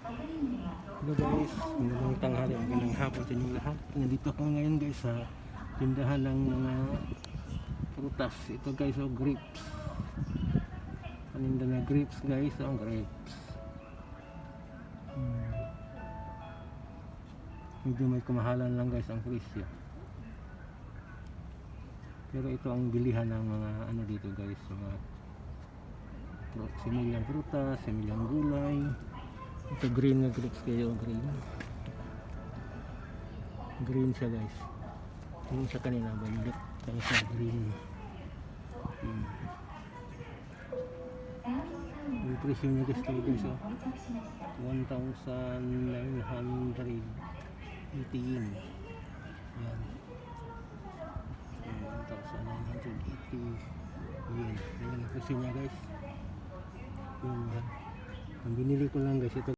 Hello guys, magandang tanghali, magandang hapon sa inyong lahat. Nandito ako ngayon guys sa tindahan ng mga prutas. Ito guys, oh, grapes. Paninda na grapes guys, oh, grapes. Medyo may kumahalan lang guys ang presyo. Pero ito ang bilihan ng mga ano dito guys, mga similyang prutas, similyang gulay. Ito green na grapes kayo, green. Green siya guys. Yung sa kanina violet, kaya siya green. Yung presyo niya guys, ito guys, oh, 1,980 yen. Yan. 1,980 yen. Yan ang presyo niya guys. Yung, ang binili ko lang guys, ito